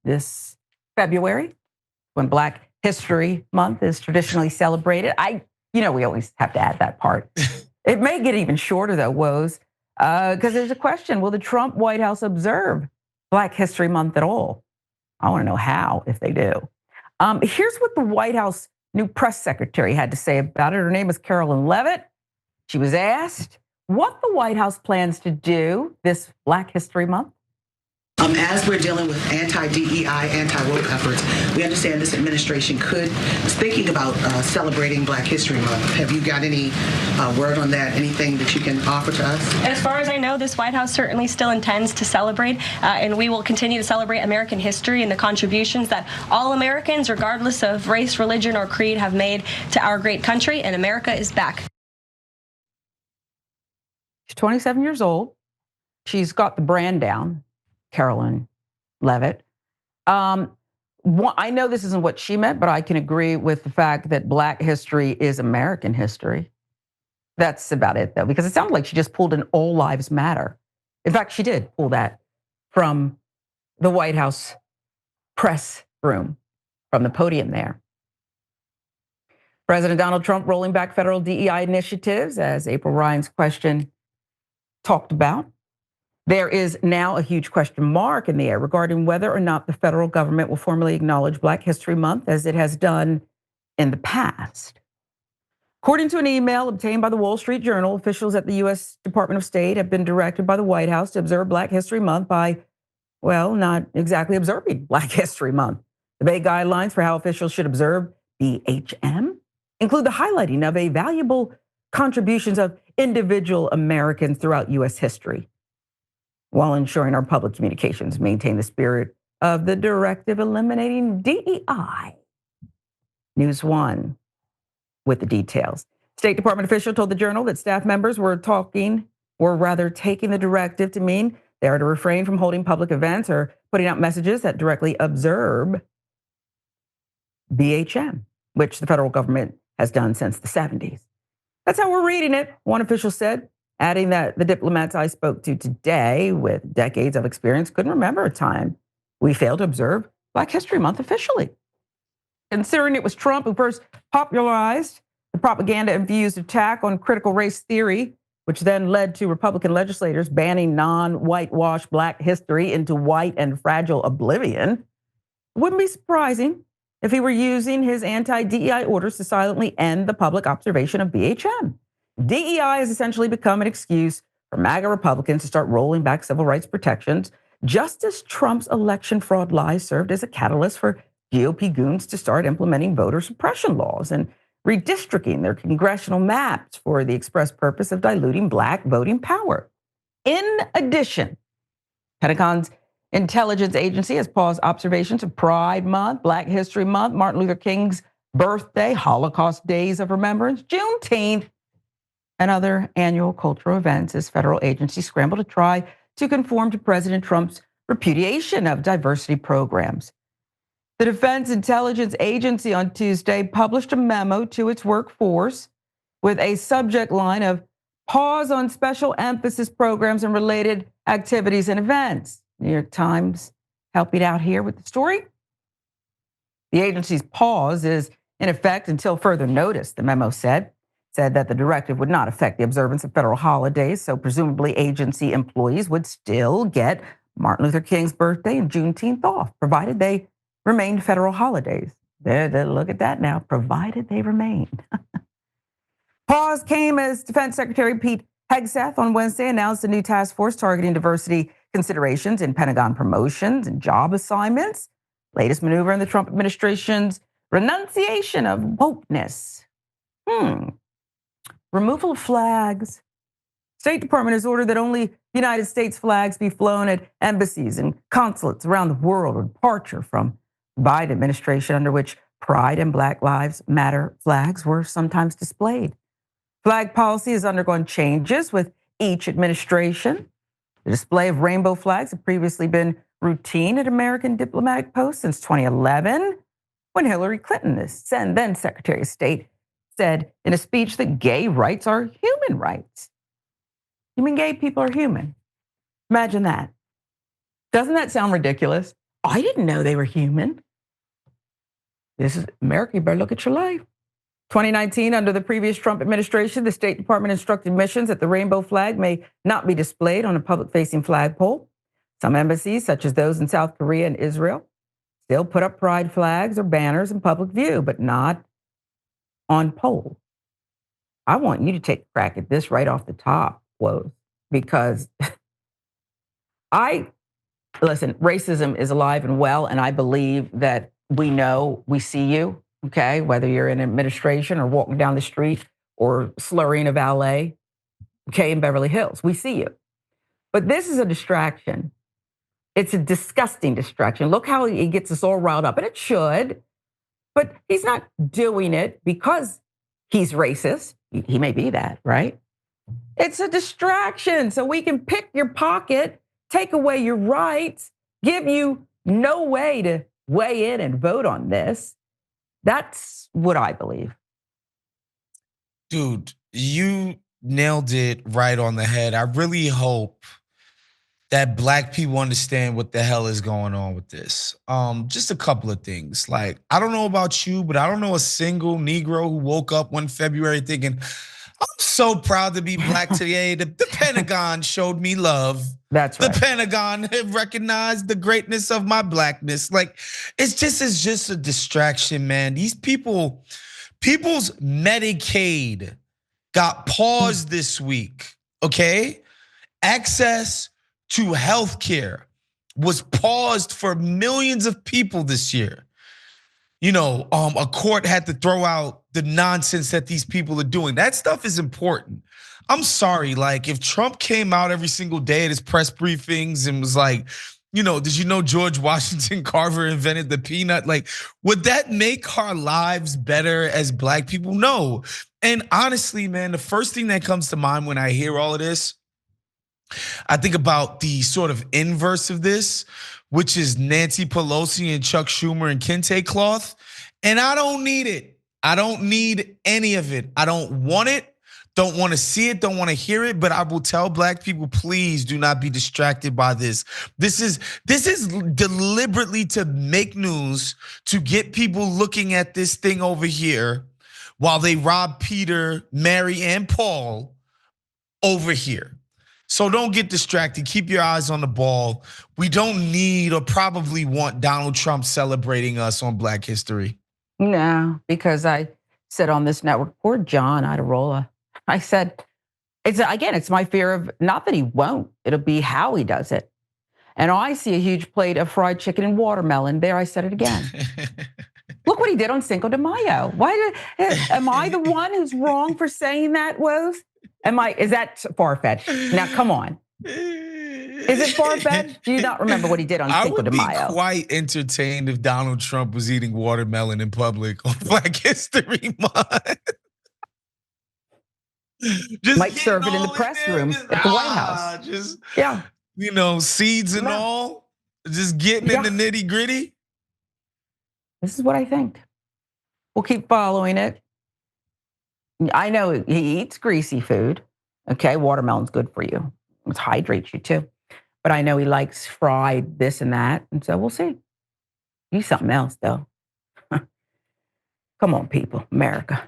this February, when Black History Month is traditionally celebrated. We always have to add that part. It may get even shorter though, Woes, because there's a question: will the Trump White House observe Black History Month at all? I want to know how, if they do. Here's what the White House new press secretary had to say about it. Her name is Carolyn Leavitt. She was asked what the White House plans to do this Black History Month. As we're dealing with anti-DEI, anti-woke efforts, we understand this administration thinking about celebrating Black History Month. Have you got any word on that? Anything that you can offer to us? As far as I know, this White House certainly still intends to celebrate, and we will continue to celebrate American history and the contributions that all Americans, regardless of race, religion, or creed, have made to our great country, and America is back. She's 27 years old. She's got the brand down. Carolyn Leavitt. I know this isn't what she meant, but I can agree with the fact that Black history is American history. That's about it, though, because it sounded like she just pulled an All Lives Matter. In fact, she did pull that from the White House press room, from the podium there. President Donald Trump rolling back federal DEI initiatives, as April Ryan's question talked about. There is now a huge question mark in the air regarding whether or not the federal government will formally acknowledge Black History Month as it has done in the past. According to an email obtained by the Wall Street Journal, officials at the U.S. Department of State have been directed by the White House to observe Black History Month by, well, not exactly observing Black History Month. The vague guidelines for how officials should observe BHM include the highlighting of a valuable contributions of individual Americans throughout U.S. history, while ensuring our public communications maintain the spirit of the directive eliminating DEI. News One with the details. State Department official told the Journal that staff members were taking the directive to mean they are to refrain from holding public events or putting out messages that directly observe BHM, which the federal government has done since the 70s. That's how we're reading it, one official said, adding that the diplomats I spoke to today with decades of experience couldn't remember a time we failed to observe Black History Month officially. Considering it was Trump who first popularized the propaganda-infused attack on critical race theory, which then led to Republican legislators banning non-whitewashed Black history into white and fragile oblivion, it wouldn't be surprising if he were using his anti-DEI orders to silently end the public observation of BHM. DEI has essentially become an excuse for MAGA Republicans to start rolling back civil rights protections, just as Trump's election fraud lies served as a catalyst for GOP goons to start implementing voter suppression laws and redistricting their congressional maps for the express purpose of diluting Black voting power. In addition, Pentagon's intelligence agency has paused observations of Pride Month, Black History Month, Martin Luther King's birthday, Holocaust Days of Remembrance, Juneteenth, and other annual cultural events as federal agencies scramble to try to conform to President Trump's repudiation of diversity programs. The Defense Intelligence Agency on Tuesday published a memo to its workforce with a subject line of pause on special emphasis programs and related activities and events. New York Times helping out here with the story. The agency's pause is in effect until further notice, the memo said that the directive would not affect the observance of federal holidays, so presumably agency employees would still get Martin Luther King's birthday and Juneteenth off, provided they remained federal holidays. Look at that now, provided they remained. Pause came as Defense Secretary Pete Hegseth on Wednesday announced a new task force targeting diversity considerations in Pentagon promotions and job assignments. Latest maneuver in the Trump administration's renunciation of wokeness. Removal of flags. State Department has ordered that only United States flags be flown at embassies and consulates around the world, a departure from Biden administration under which Pride and Black Lives Matter flags were sometimes displayed. Flag policy has undergone changes with each administration. The display of rainbow flags have previously been routine at American diplomatic posts since 2011, when Hillary Clinton, then Secretary of State, said in a speech that gay rights are human rights. You mean gay people are human? Imagine that. Doesn't that sound ridiculous? I didn't know they were human. This is America, you better look at your life. 2019, under the previous Trump administration, the State Department instructed missions that the rainbow flag may not be displayed on a public-facing flagpole. Some embassies, such as those in South Korea and Israel, still put up pride flags or banners in public view, but not on poles. I want you to take a crack at this right off the top, Woes, because listen, racism is alive and well, and I believe that we see you, okay? Whether you're in administration or walking down the street or slurring a valet, okay, in Beverly Hills, we see you. But this is a distraction. It's a disgusting distraction. Look how he gets us all riled up, and it should, but he's not doing it because he's racist. He may be that, right? It's a distraction so we can pick your pocket, take away your rights, give you no way to weigh in and vote on this. That's what I believe. Dude, you nailed it right on the head. I really hope that Black people understand what the hell is going on with this. Just a couple of things. Like, I don't know about you, but I don't know a single Negro who woke up one February thinking, I'm so proud to be Black today. The Pentagon showed me love. That's right. The Pentagon recognized the greatness of my Blackness. Like, it's just a distraction, man. These people's Medicaid got paused this week, okay? Access to healthcare was paused for millions of people this year. You know, a court had to throw out the nonsense that these people are doing. That stuff is important. I'm sorry, like if Trump came out every single day at his press briefings and was like, you know, did you know George Washington Carver invented the peanut? Like, would that make our lives better as Black people? No. And honestly, man, the first thing that comes to mind when I hear all of this, I think about the sort of inverse of this, which is Nancy Pelosi and Chuck Schumer and Kente Cloth. And I don't need it. I don't need any of it. I don't want it. Don't want to see it, don't want to hear it, but I will tell Black people, please do not be distracted by this. This is deliberately to make news, to get people looking at this thing over here while they rob Peter, Mary, and Paul over here. So don't get distracted. Keep your eyes on the ball. We don't need or probably want Donald Trump celebrating us on Black History. No, because I said on this network, poor John Iderola. I said, it's my fear of not that he won't, it'll be how he does it. And I see a huge plate of fried chicken and watermelon. There, I said it again. Look what he did on Cinco de Mayo. Am I the one who's wrong for saying that, Woes? Is that far-fetched? Now, come on. Is it far-fetched? Do you not remember what he did on Cinco de Mayo? I would be quite entertained if Donald Trump was eating watermelon in public on Black History Month. Might serve it in the press room at the White House. Yeah. You know, seeds and all, just getting in the nitty gritty. This is what I think. We'll keep following it. I know he eats greasy food. Okay, watermelon's good for you. It hydrates you too. But I know he likes fried this and that. And so we'll see. He's something else though. Come on, people, America.